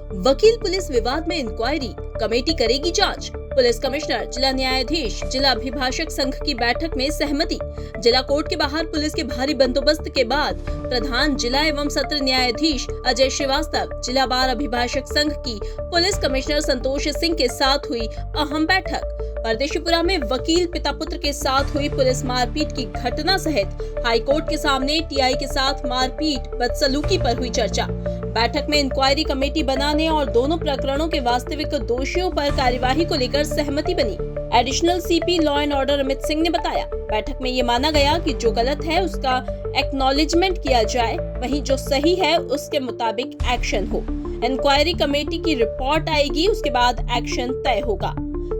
वकील पुलिस विवाद में इंक्वायरी, कमेटी करेगी जांच। पुलिस कमिश्नर, जिला न्यायाधीश, जिला अभिभाषक संघ की बैठक में सहमति। जिला कोर्ट के बाहर पुलिस के भारी बंदोबस्त के बाद प्रधान जिला एवं सत्र न्यायाधीश अजय श्रीवास्तव, जिला बार अभिभाषक संघ की पुलिस कमिश्नर संतोष सिंह के साथ हुई अहम बैठक। परदेशीपुरा में वकील पिता पुत्र के साथ हुई पुलिस मारपीट की घटना सहित हाईकोर्ट के सामने टीआई के साथ मारपीट, बदसलूकी पर हुई चर्चा। बैठक में इंक्वायरी कमेटी बनाने और दोनों प्रकरणों के वास्तविक दोषियों पर कार्यवाही को लेकर सहमति बनी। Additional CP law and order Amit Singh ने बताया, बैठक में ये माना गया कि जो गलत है उसका एक्नॉलेजमेंट किया जाए, वहीं जो सही है उसके मुताबिक एक्शन हो। इंक्वायरी कमेटी की रिपोर्ट आएगी, उसके बाद एक्शन तय होगा,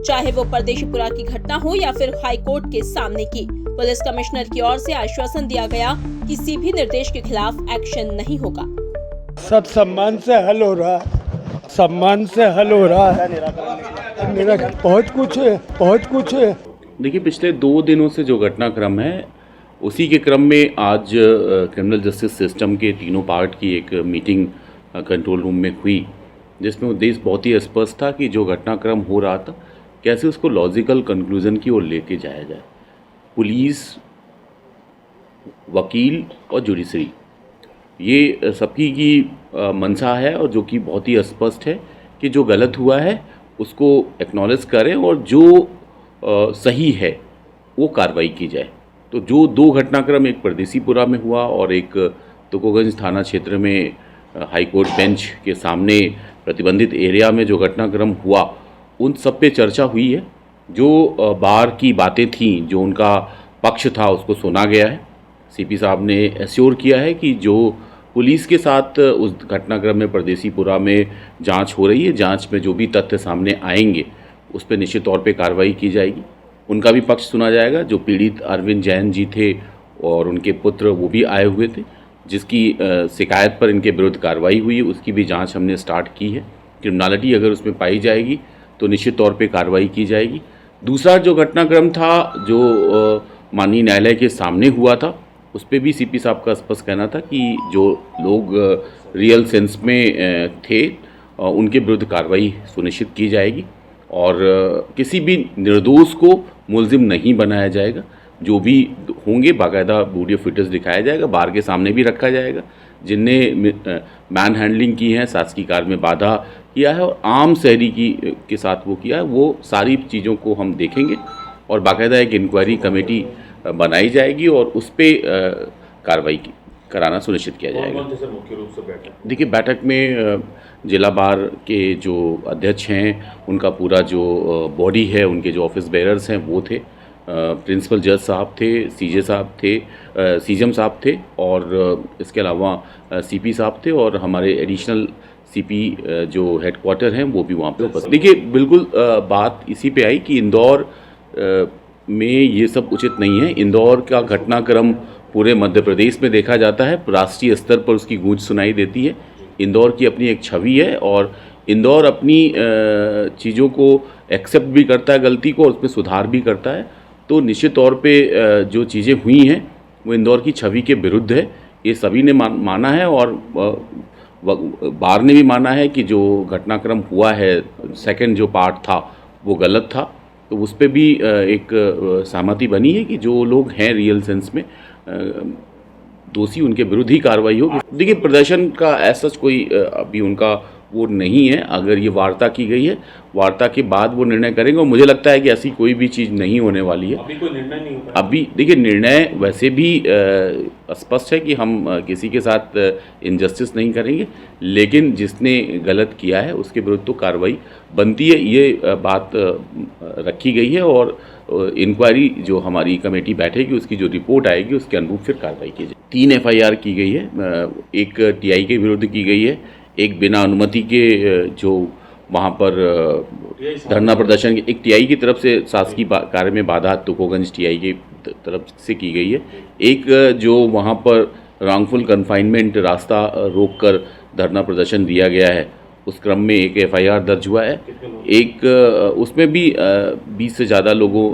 चाहे वो परदेशीपुरा की घटना हो या फिर हाईकोर्ट के सामने की। पुलिस कमिश्नर की ओर से आश्वासन दिया गया, किसी भी निर्देश के खिलाफ एक्शन नहीं होगा। सब सम्मान से हल हो रहा है, सम्मान से हल हो रहा है। मेरा बहुत कुछ है। देखिए, पिछले 2 दिनों से जो घटनाक्रम है उसी के क्रम में आज क्रिमिनल जस्टिस सिस्टम के तीनों पार्ट की एक मीटिंग कंट्रोल रूम में हुई, जिसमें उद्देश्य बहुत ही स्पष्ट था कि जो घटनाक्रम हो रहा था कैसे उसको लॉजिकल कंक्लूजन की ओर लेके जाया जाए। पुलिस, वकील और जुडिशरी, ये सबकी की मंशा है और जो कि बहुत ही स्पष्ट है कि जो गलत हुआ है उसको एक्नॉलेज करें और जो सही है वो कार्रवाई की जाए। तो जो 2 घटनाक्रम, एक परदेशीपुरा में हुआ और एक तुकोगंज थाना क्षेत्र में हाईकोर्ट बेंच के सामने प्रतिबंधित एरिया में जो घटनाक्रम हुआ, उन सब पे चर्चा हुई है। जो बार की बातें थीं, जो उनका पक्ष था, उसको सुना गया है। सीपी साहब ने एश्योर किया है कि जो पुलिस के साथ उस घटनाक्रम में परदेशीपुरा में जांच हो रही है, जांच में जो भी तथ्य सामने आएंगे उस पर निश्चित तौर पे कार्रवाई की जाएगी। उनका भी पक्ष सुना जाएगा। जो पीड़ित अरविंद जैन जी थे और उनके पुत्र, वो भी आए हुए थे, जिसकी शिकायत पर इनके विरुद्ध कार्रवाई हुई है, उसकी भी जांच हमने स्टार्ट की है। क्रिमिनलिटी अगर उसमें पाई जाएगी तो निश्चित तौर पे कार्रवाई की जाएगी। दूसरा जो घटनाक्रम था, जो माननीय न्यायालय के सामने हुआ था, उस पर भी सीपी साहब का स्पष्ट कहना था कि जो लोग रियल सेंस में थे उनके विरुद्ध कार्रवाई सुनिश्चित की जाएगी और किसी भी निर्दोष को मुलजिम नहीं बनाया जाएगा। जो भी होंगे बाकायदा वीडियो फुटेज दिखाया जाएगा, बार के सामने भी रखा जाएगा। जिनने मैन हैंडलिंग की है, शासकीय कार्य में बाधा किया है और आम शहरी के साथ वो किया है, वो सारी चीज़ों को हम देखेंगे और बाकायदा एक इंक्वायरी कमेटी बनाई जाएगी और उस पर कार्रवाई कराना सुनिश्चित किया जाएगा। मुख्य रूप से देखिए, बैठक में जिला बार के जो अध्यक्ष हैं, उनका पूरा जो बॉडी है, उनके जो ऑफिस बेरर्स हैं वो थे, प्रिंसिपल जज साहब थे, सीजे साहब थे, सीजम साहब थे और इसके अलावा सीपी साहब थे और हमारे एडिशनल सीपी जो हेडक्वार्टर हैं वो भी वहाँ पे उपस्थित। देखिए, बिल्कुल बात इसी पे आई कि इंदौर में ये सब उचित नहीं है। इंदौर का घटनाक्रम पूरे मध्य प्रदेश में देखा जाता है, राष्ट्रीय स्तर पर उसकी गूंज सुनाई देती है। इंदौर की अपनी एक छवि है और इंदौर अपनी चीज़ों को एक्सेप्ट भी करता है, गलती को, और उसमें सुधार भी करता है। तो निश्चित तौर पे जो चीज़ें हुई हैं वो इंदौर की छवि के विरुद्ध है, ये सभी ने माना है और बार ने भी माना है कि जो घटनाक्रम हुआ है, सेकंड जो पार्ट था वो गलत था। तो उस पर भी एक सहमति बनी है कि जो लोग हैं रियल सेंस में दोषी, उनके विरुद्ध ही कार्रवाई होगी। देखिए, प्रदर्शन का ऐसा कोई अभी उनका वो नहीं है। अगर ये वार्ता की गई है, वार्ता के बाद वो निर्णय करेंगे और मुझे लगता है कि ऐसी कोई भी चीज़ नहीं होने वाली है। अभी कोई निर्णय नहीं होगा। अभी देखिए, निर्णय वैसे भी स्पष्ट है कि हम किसी के साथ इनजस्टिस नहीं करेंगे, लेकिन जिसने गलत किया है उसके विरुद्ध तो कार्रवाई बनती है, ये बात रखी गई है और इंक्वायरी जो हमारी कमेटी बैठेगी उसकी जो रिपोर्ट आएगी उसके अनुरूप फिर कार्रवाई की जाएगी। 3 FIR की गई है, एक टीआई के विरुद्ध की गई है, एक बिना अनुमति के जो वहाँ पर धरना प्रदर्शन, एक टीआई की तरफ से शासकीय कार्य में बाधा तुकोगंज टीआई की तरफ से की गई है, एक जो वहाँ पर रॉन्गफुल कन्फाइनमेंट रास्ता रोककर धरना प्रदर्शन दिया गया है, उस क्रम में एक FIR दर्ज हुआ है। एक उसमें भी 20 से ज़्यादा लोगों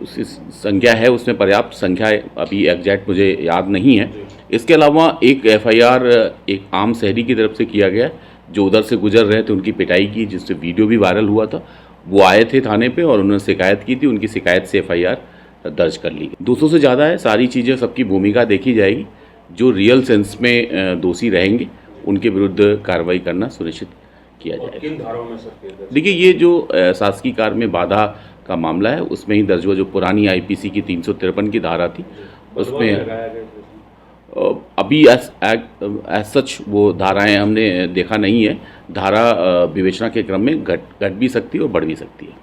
संख्या है, उसमें पर्याप्त संख्या अभी एग्जैक्ट मुझे याद नहीं है। इसके अलावा एक FIR एक आम शहरी की तरफ से किया गया, जो उधर से गुजर रहे थे उनकी पिटाई की, जिससे वीडियो भी वायरल हुआ था। वो आए थे थाने पे और उन्होंने शिकायत की थी, उनकी शिकायत से FIR दर्ज कर ली गई। 200 से ज़्यादा है, सारी चीज़ें सबकी भूमिका देखी जाएगी। जो रियल सेंस में दोषी रहेंगे उनके विरुद्ध कार्रवाई करना सुनिश्चित किया जाएगा। किन धाराओं में सर? देखिए, ये जो शासकीय कार्य में बाधा का मामला है उसमें ही दर्ज हुआ। जो पुरानी IPC की 353 की धारा थी उसमें अभी एज सच वो धाराएं हमने देखा नहीं है। धारा विवेचना के क्रम में घट भी सकती है और बढ़ भी सकती है।